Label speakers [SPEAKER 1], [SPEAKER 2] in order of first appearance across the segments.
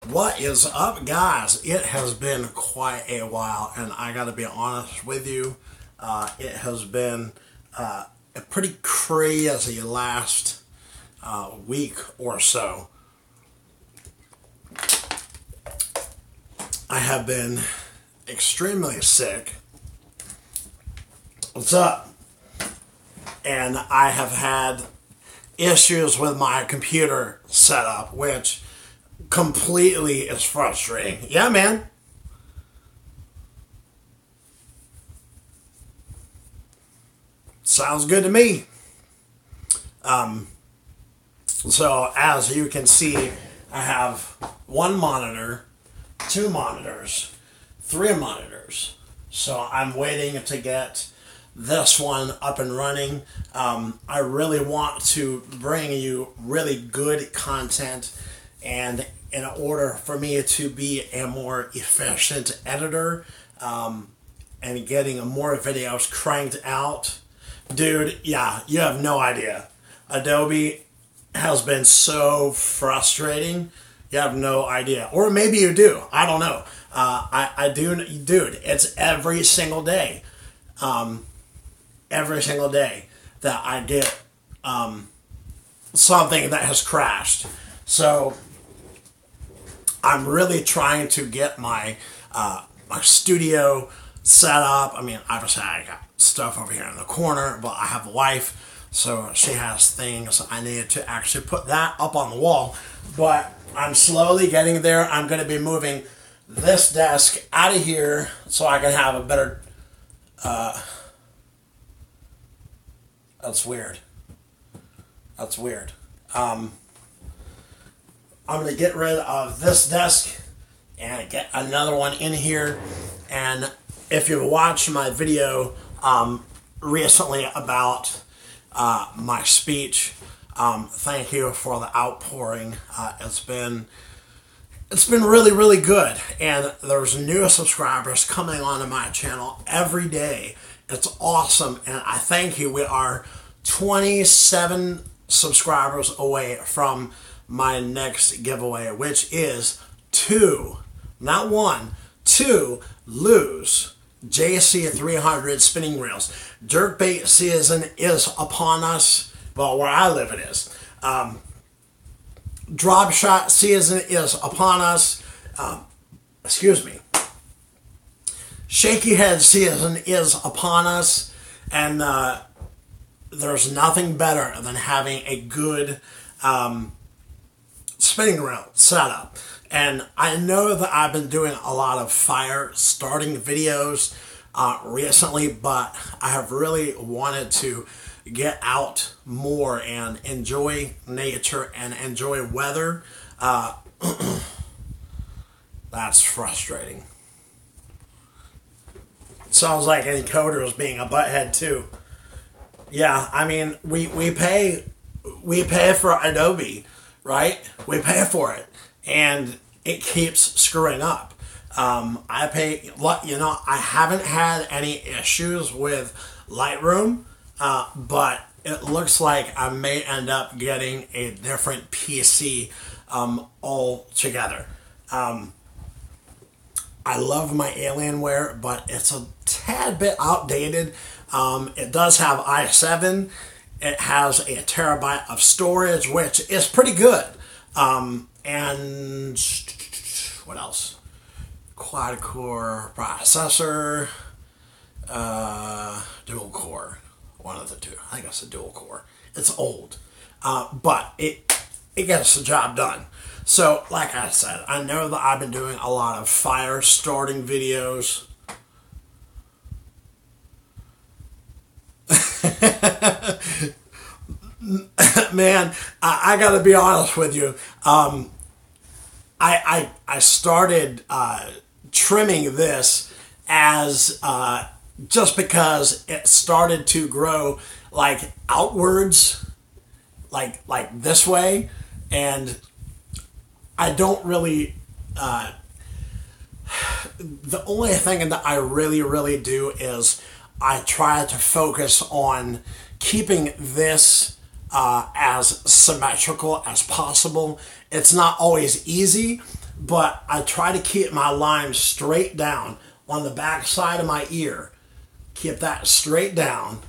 [SPEAKER 1] What is up, guys? It has been quite a while, and I gotta be honest with you, it has been a pretty crazy last week or so. I have been extremely sick. What's up? And I have had issues with my computer setup, which completely is frustrating. Yeah, man. Sounds good to me. So as you can see, I have one monitor, two monitors, three monitors. So I'm waiting to get this one up and running. I really want to bring you really good content, and in order for me to be a more efficient editor and getting more videos cranked out, dude, yeah, you have no idea. Adobe has been so frustrating. You have no idea. Or maybe you do. I don't know. I do, dude, it's every single day. Every single day that I get something that has crashed. So I'm really trying to get my my studio set up. I mean, obviously I got stuff over here in the corner, but I have a wife, so she has things I need to actually put that up on the wall. But I'm slowly getting there. I'm going to be moving this desk out of here so I can have a better... that's weird. That's weird. I'm going to get rid of this desk and get another one in here. And if you've watched my video recently about my speech, thank you for the outpouring. It's been really, really good. And there's new subscribers coming onto my channel every day. It's awesome. And I thank you. We are 27 subscribers away from my next giveaway, which is two, not one, two Lews JC300 spinning reels. Jerkbait season is upon us. Well, where I live it is. Drop shot season is upon us. Excuse me. Shaky head season is upon us. And there's nothing better than having a good spinning reel setup. And I know that I've been doing a lot of fire starting videos recently, but I have really wanted to get out more and enjoy nature and enjoy weather. That's frustrating. Sounds like an encoder is being a butthead too. Yeah, I mean, we pay for Adobe, right? We pay for it, and it keeps screwing up. I pay, you know, I haven't had any issues with Lightroom, but it looks like I may end up getting a different PC altogether. I love my Alienware, but it's a tad bit outdated. It does have i7. It has a terabyte of storage, which is pretty good. And what else? Quad-core processor, dual-core, one of the two. I think it's a dual-core. It's old, but it gets the job done. So, like I said, I know that I've been doing a lot of fire starting videos. Man, I gotta be honest with you. I started trimming this as just because it started to grow like outwards, like this way, and I don't really. The only thing that I really do is I try to focus on keeping this as symmetrical as possible. It's not always easy, but I try to keep my line straight down on the back side of my ear. Keep that straight down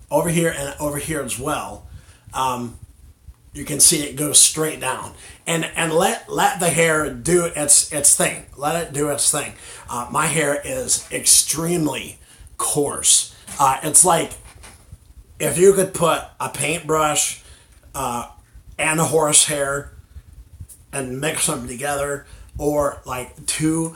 [SPEAKER 1] over here and over here as well. You can see it goes straight down, and let the hair do its thing. Let it do its thing. My hair is extremely coarse. It's like if you could put a paintbrush and a horsehair and mix them together, or like two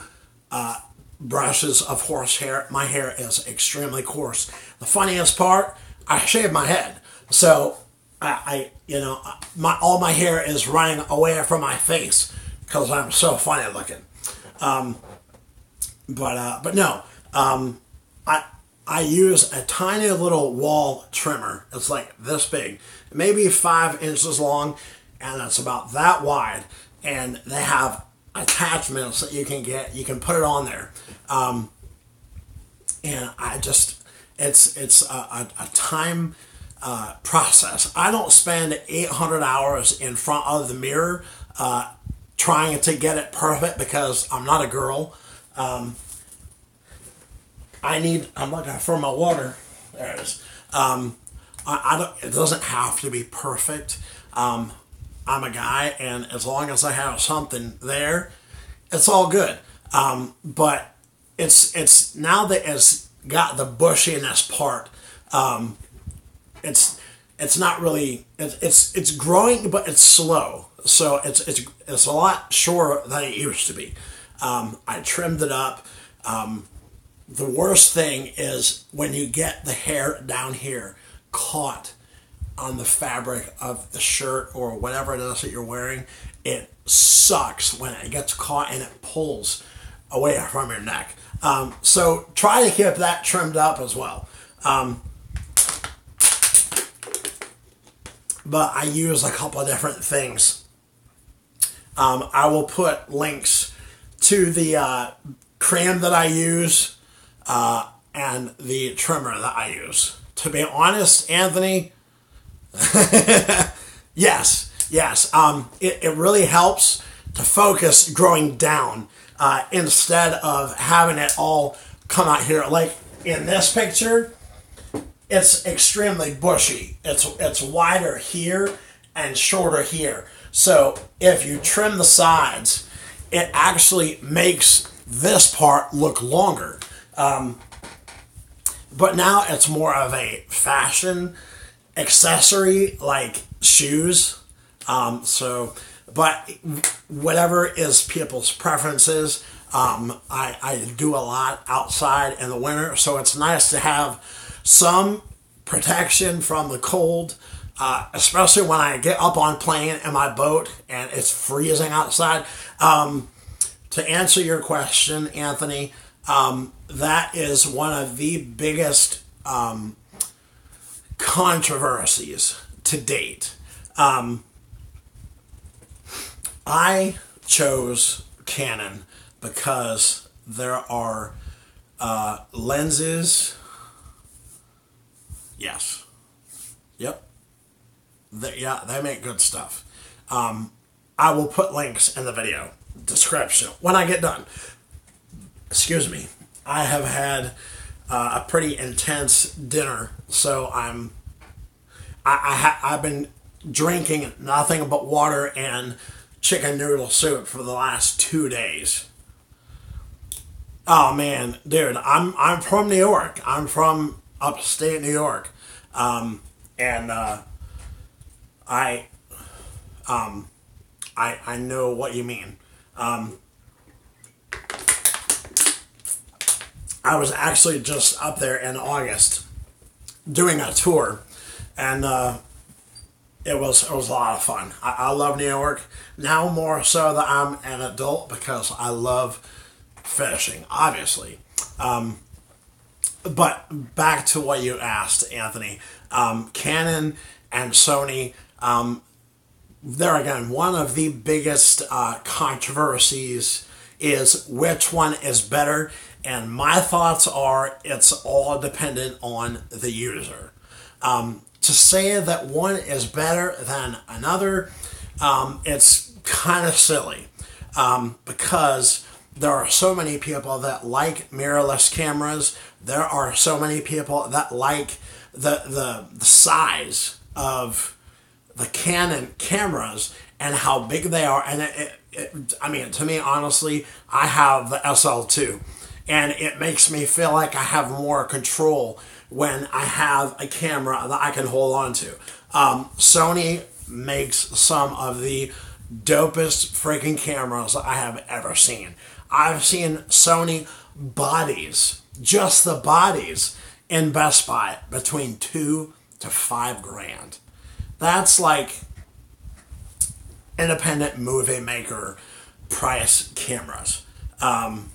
[SPEAKER 1] brushes of horsehair. My hair is extremely coarse. The funniest part, I shave my head, so all my hair is running away from my face because I'm so funny looking. But no, I use a tiny little WAHL trimmer. It's like this big, maybe 5 inches long, and it's about that wide. And they have attachments that you can get. You can put it on there, and it's a time process. I don't spend 800 hours in front of the mirror trying to get it perfect because I'm not a girl. I'm looking for my water. There it is. It doesn't have to be perfect. I'm a guy, and as long as I have something there, it's all good. But it's now that it's got the bushiness part. It's not really, it's growing, but it's slow. So it's a lot shorter than it used to be. I trimmed it up. The worst thing is when you get the hair down here caught on the fabric of the shirt or whatever it is that you're wearing. It sucks when it gets caught and it pulls away from your neck. So try to keep that trimmed up as well. But I use a couple of different things. I will put links to the cream that I use and the trimmer that I use. To be honest, Anthony, yes. It really helps to focus growing down instead of having it all come out here. Like in this picture, it's extremely bushy. It's wider here and shorter here. So if you trim the sides, it actually makes this part look longer. But now it's more of a fashion accessory like shoes. But whatever is people's preferences, I do a lot outside in the winter, so it's nice to have some protection from the cold, especially when I get up on plane in my boat and it's freezing outside. To answer your question, Anthony, that is one of the biggest controversies to date. I chose Canon because there are lenses. Yes. Yep. They make good stuff. I will put links in the video description when I get done. Excuse me. I have had a pretty intense dinner, so I've been drinking nothing but water and chicken noodle soup for the last 2 days. Oh man, dude, I'm from New York. I'm from upstate New York, and I know what you mean. I was actually just up there in August doing a tour, and it was a lot of fun. I love New York now more so that I'm an adult because I love fishing, obviously. But back to what you asked, Anthony. Canon and Sony, there again, one of the biggest controversies is which one is better. And my thoughts are it's all dependent on the user. To say that one is better than another, it's kind of silly. because there are so many people that like mirrorless cameras. There are so many people that like the size of the Canon cameras and how big they are. And I mean, to me, honestly, I have the SL2, and it makes me feel like I have more control when I have a camera that I can hold on to. Sony makes some of the dopest freaking cameras I have ever seen. I've seen Sony bodies, just the bodies, in Best Buy between $2,000 to $5,000. That's like independent movie maker price cameras. I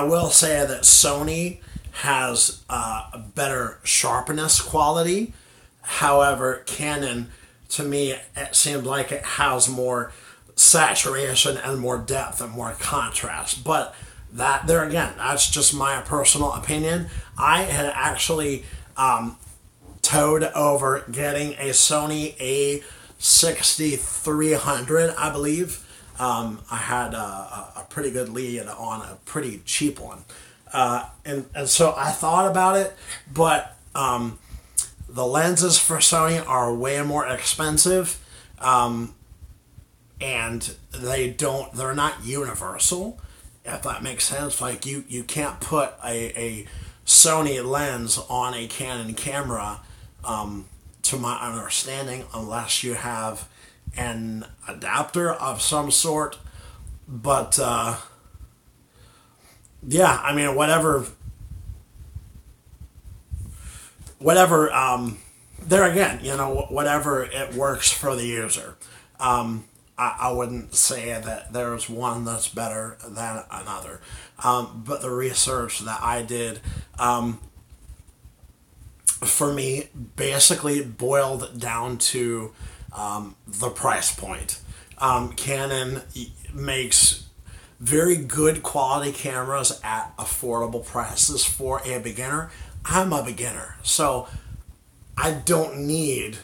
[SPEAKER 1] will say that Sony has a better sharpness quality. However, Canon, to me, it seems like it has more saturation and more depth and more contrast. But that, there again, that's just my personal opinion. I had actually towed over getting a Sony A6300, I believe. I had a pretty good lead on a pretty cheap one. And so I thought about it, but the lenses for Sony are way more expensive, and they're not universal, if that makes sense. Like you can't put a Sony lens on a Canon camera, to my understanding, unless you have an adapter of some sort. But yeah, I mean, whatever, there again, you know, whatever it works for the user. I wouldn't say that there's one that's better than another. But the research that I did, for me, basically boiled down to the price point. Canon makes very good quality cameras at affordable prices for a beginner. I'm a beginner, so I don't need,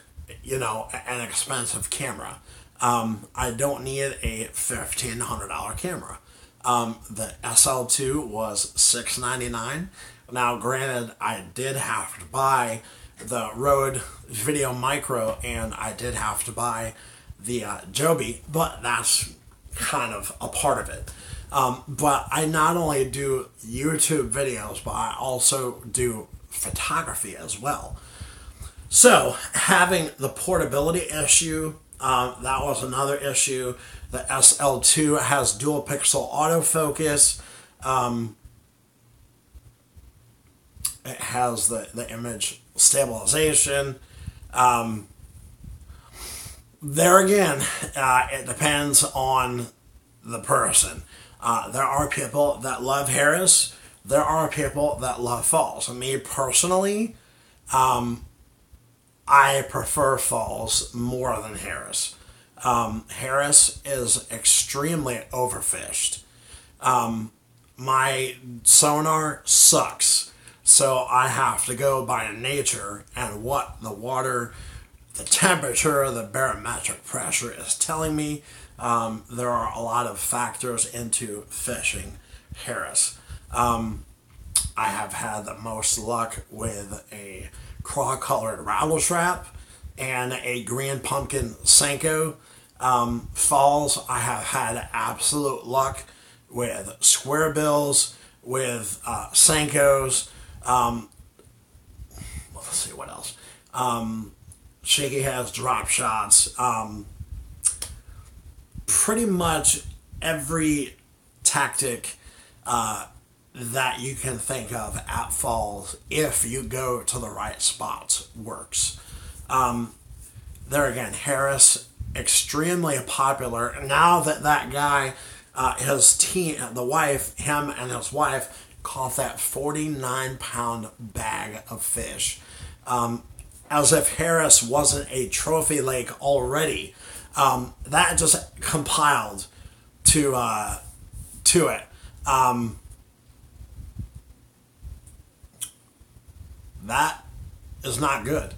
[SPEAKER 1] you know, an expensive camera. I don't need a $1,500 camera. The SL2 was $699. Now, granted, I did have to buy the Rode VideoMicro, and I did have to buy the Joby, but that's kind of a part of it. But I not only do YouTube videos, but I also do photography as well. So, having the portability issue, that was another issue. The SL2 has dual pixel autofocus. It has the image stabilization. There again, it depends on the person. There are people that love Harris. There are people that love falls. Me personally, I prefer falls more than Harris. Harris is extremely overfished. My sonar sucks, so I have to go by nature and what the water, the temperature, the barometric pressure is telling me. There are a lot of factors into fishing Harris. I have had the most luck with a craw-colored rattle trap and a green pumpkin Senko. Falls, I have had absolute luck with square bills, with Senkos. Let's see what else. Shaky has drop shots. Pretty much every tactic that you can think of at falls, if you go to the right spots, works. There again, Harris, extremely popular. Now that guy, his team, the wife, him and his wife, caught that 49-pound bag of fish. As if Harris wasn't a trophy lake already. That just compiled to it. That is not good.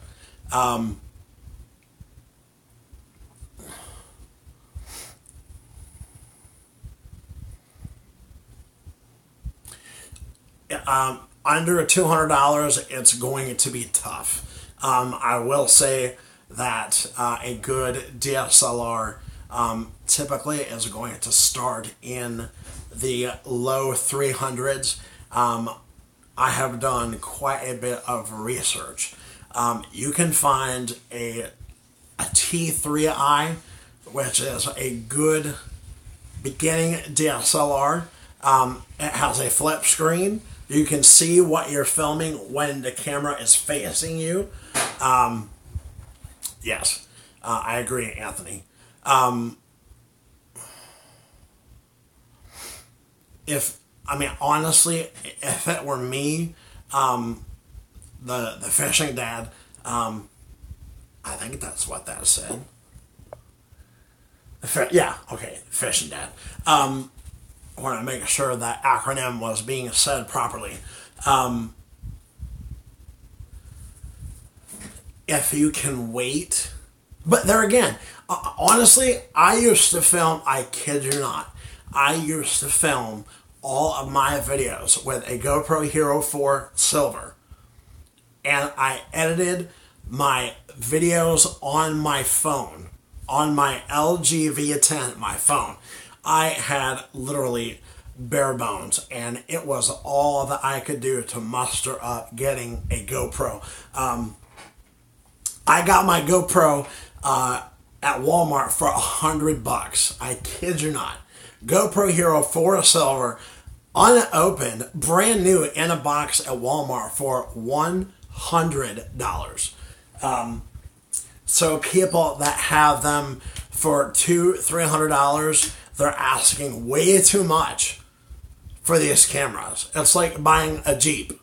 [SPEAKER 1] Under $200, it's going to be tough. I will say that a good DSLR typically is going to start in the low 300s. I have done quite a bit of research. You can find a T3i, which is a good beginning DSLR. It has a flip screen. You can see what you're filming when the camera is facing you. Yes, I agree, Anthony. Honestly, if it were me, the fishing dad, I think that's what that said. Yeah, okay, fishing dad. I want to make sure that acronym was being said properly. If you can wait, but there again, honestly, I used to film, I kid you not, I used to film all of my videos with a GoPro Hero 4 Silver, and I edited my videos on my phone, on my LG V10, my phone. I had literally bare bones, and it was all that I could do to muster up getting a GoPro. I got my GoPro at Walmart for $100. I kid you not. GoPro Hero 4 Silver, unopened, brand new in a box at Walmart for $100. So people that have them for $200-300, they're asking way too much for these cameras. It's like buying a Jeep.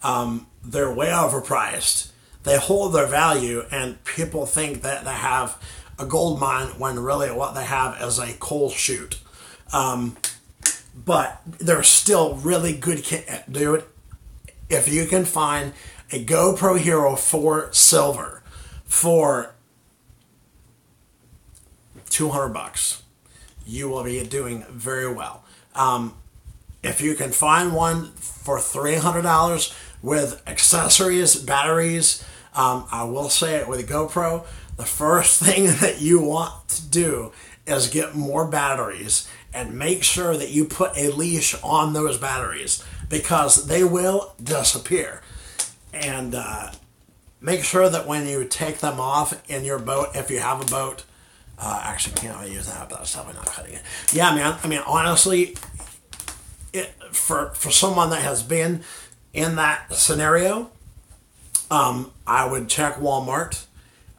[SPEAKER 1] They're way overpriced. They hold their value, and people think that they have a gold mine when really what they have is a coal chute. But they're still really good, dude. If you can find a GoPro Hero 4 Silver for $200, you will be doing very well. If you can find one for $300 with accessories, batteries, I will say it with GoPro, the first thing that you want to do is get more batteries and make sure that you put a leash on those batteries, because they will disappear. And make sure that when you take them off in your boat, if you have a boat, actually can't really use that, but that's probably not cutting it. Yeah, man, honestly, for someone that has been in that scenario, I would check Walmart.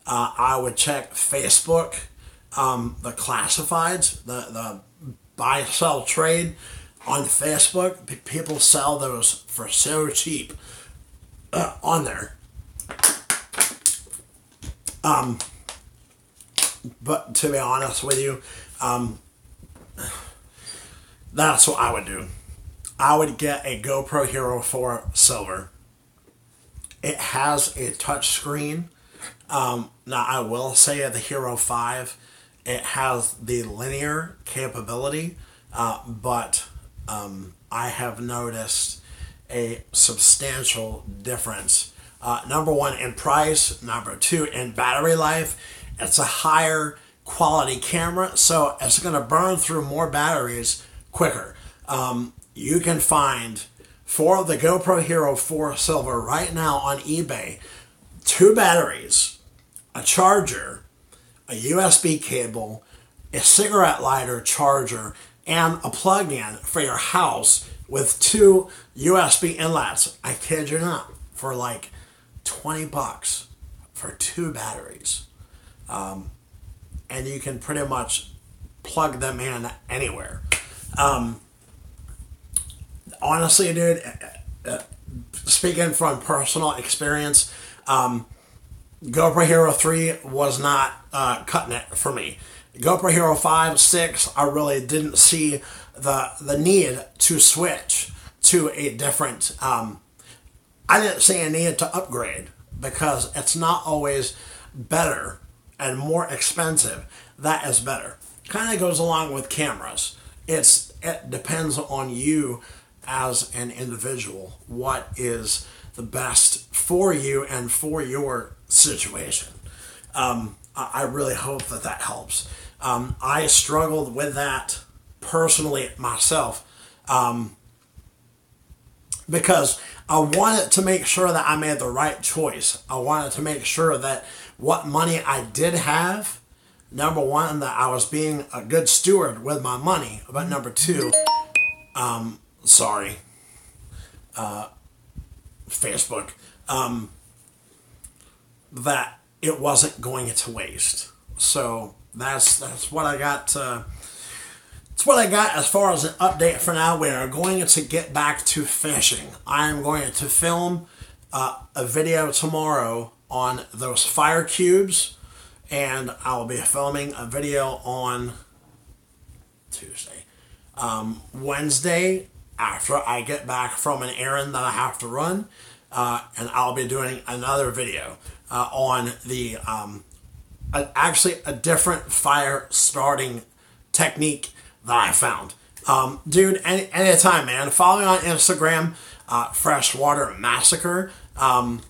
[SPEAKER 1] I would check Facebook, the classifieds, the buy, sell, trade on Facebook. People sell those for so cheap on there. But to be honest with you, that's what I would do. I would get a GoPro Hero 4 Silver. It has a touch screen. Now, I will say at the Hero 5, it has the linear capability, but I have noticed a substantial difference. Number one, in price. Number two, in battery life. It's a higher quality camera, so it's going to burn through more batteries quicker. You can find, for the GoPro Hero 4 Silver right now on eBay, 2 batteries, a charger, a USB cable, a cigarette lighter charger, and a plug-in for your house with 2 USB inlets. I kid you not, for like $20 for 2 batteries. And you can pretty much plug them in anywhere. Honestly, dude, speaking from personal experience, GoPro Hero 3 was not cutting it for me. GoPro Hero 5, 6, I really didn't see the need to switch to a different... I didn't see a need to upgrade, because it's not always better and more expensive that is better. Kind of goes along with cameras. It depends on you as an individual what is the best for you and for your situation. I really hope that that helps. I struggled with that personally myself, because I wanted to make sure that I made the right choice. I wanted to make sure that what money I did have, number one, that I was being a good steward with my money, but number two, Facebook, that it wasn't going to waste. So that's what I got. That's what I got as far as an update for now. We are going to get back to fishing. I am going to film a video tomorrow on those fire cubes, and I'll be filming a video on Tuesday. Wednesday, after I get back from an errand that I have to run, and I'll be doing another video on the actually a different fire starting technique that I found. Dude, anytime, man. Follow me on Instagram, Freshwater Massacre. I'm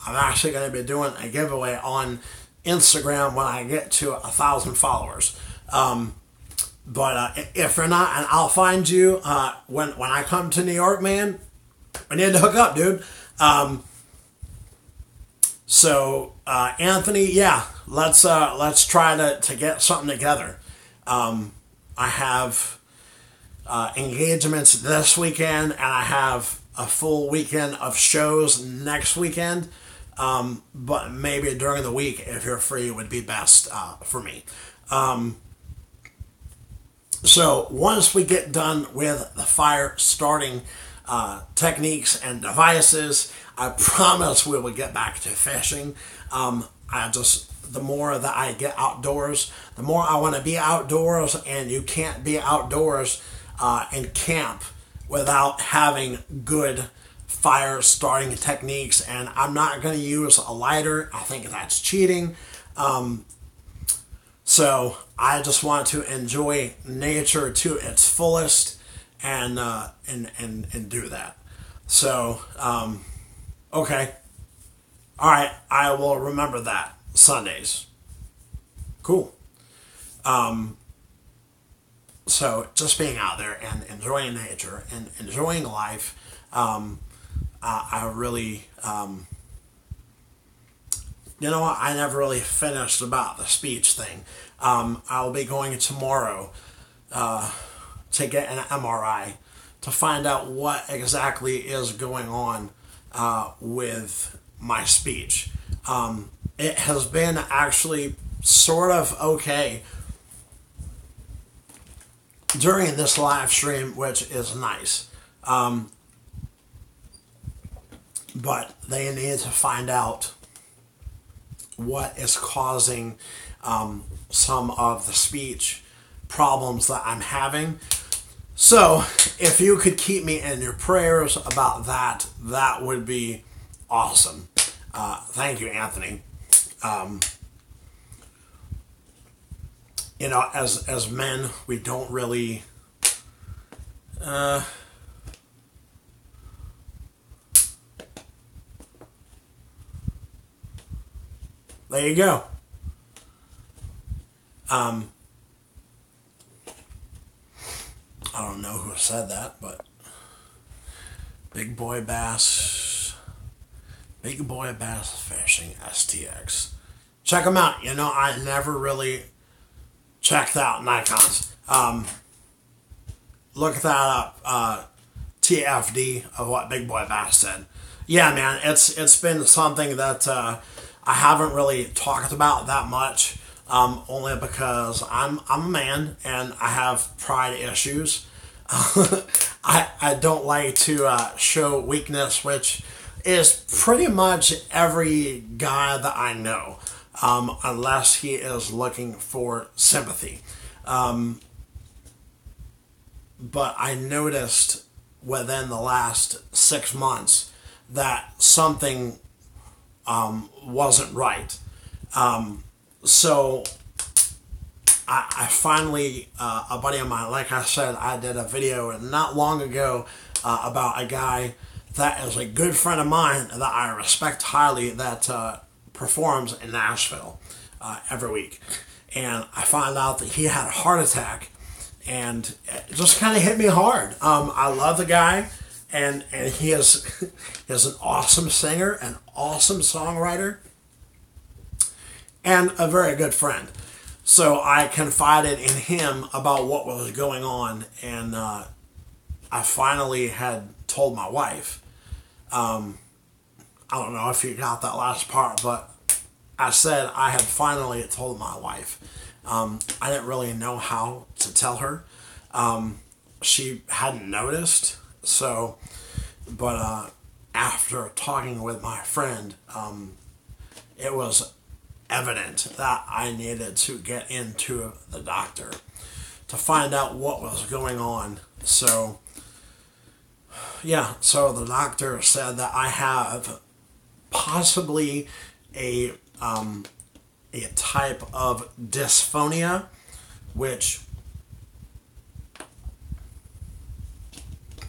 [SPEAKER 1] actually going to be doing a giveaway on Instagram when I get to 1,000 followers. But if you're not, and I'll find you when I come to New York, man. We need to hook up, dude. So Anthony, yeah, let's try to get something together. I have engagements this weekend, and I have a full weekend of shows next weekend. But maybe during the week, if you're free, would be best for me. So once we get done with the fire starting techniques and devices, I promise we will get back to fishing. The more that I get outdoors, the more I want to be outdoors, and you can't be outdoors and camp without having good fire starting techniques. And I'm not going to use a lighter. I think that's cheating. So I just want to enjoy nature to its fullest and do that. So okay, all right, I will remember that. Sundays. Cool. So just being out there and enjoying nature and enjoying life. I really, you know what? I never really finished about the speech thing. I'll be going tomorrow to get an MRI to find out what exactly is going on with my speech. It has been actually sort of okay during this live stream, which is nice. But they need to find out what is causing some of the speech problems that I'm having. So if you could keep me in your prayers about that, that would be awesome. Thank you, Anthony. You know, as men, we don't really there you go. I don't know who said that, but Big Boy Bass Fishing STX. Check them out. You know, I never really checked out Nikon's. Look that up. TFD of what Big Boy Bass said. Yeah, man, it's been something that I haven't really talked about that much. Only because I'm a man and I have pride issues. I don't like to show weakness, which is pretty much every guy that I know, unless he is looking for sympathy. But I noticed within the last 6 months that something wasn't right. So I finally, a buddy of mine, like I said, I did a video not long ago about a guy that is a good friend of mine that I respect highly that performs in Nashville every week. And I found out that he had a heart attack, and it just kind of hit me hard. I love the guy, and he is an awesome singer, an awesome songwriter, and a very good friend. So I confided in him about what was going on, and I finally had told my wife. I don't know if you got that last part, but I said I had finally told my wife. I didn't really know how to tell her. She hadn't noticed, so, but after talking with my friend, it was evident that I needed to get into the doctor to find out what was going on. So, yeah, so the doctor said that I have possibly a type of dysphonia, which,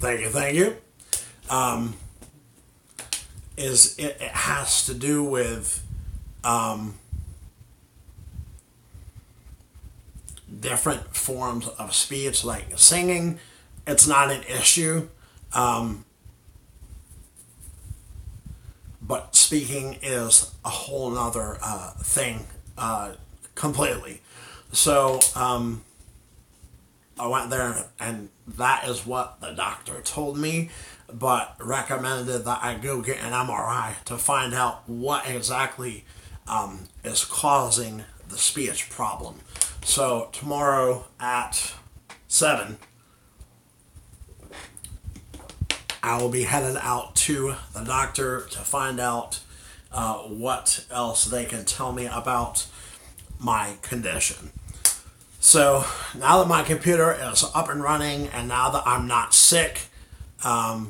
[SPEAKER 1] thank you, it has to do with different forms of speech, like singing. It's not an issue, but speaking is a whole nother thing completely. So I went there, and that is what the doctor told me, but recommended that I go get an MRI to find out what exactly is causing the speech problem. So tomorrow at 7, I will be headed out to the doctor to find out what else they can tell me about my condition. So now that my computer is up and running, and now that I'm not sick, I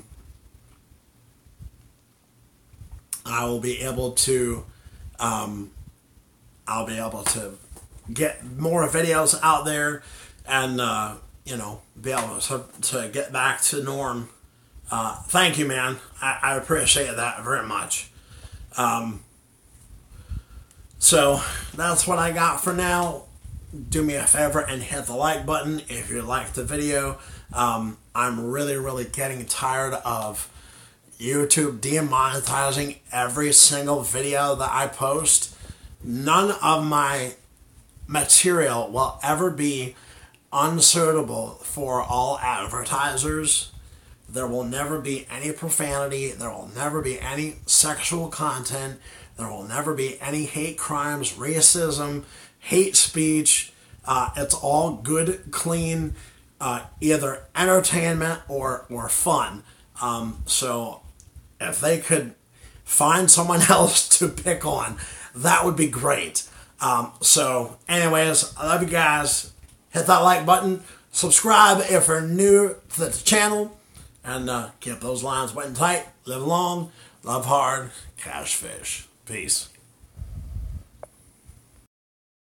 [SPEAKER 1] will be able to get more videos out there, and be able to get back to norm. Thank you, man. I appreciate that very much. So that's what I got for now. Do me a favor and hit the like button if you liked the video. I'm really getting tired of YouTube demonetizing every single video that I post. None of my material will ever be unsuitable for all advertisers. There will never be any profanity. There will never be any sexual content. There will never be any hate crimes, racism, hate speech. It's all good, clean, either entertainment or fun. So if they could find someone else to pick on, that would be great. So anyways, I love you guys. Hit that like button. Subscribe if you're new to the channel. And keep those lines wet and tight. Live long, love hard, cash fish. Peace.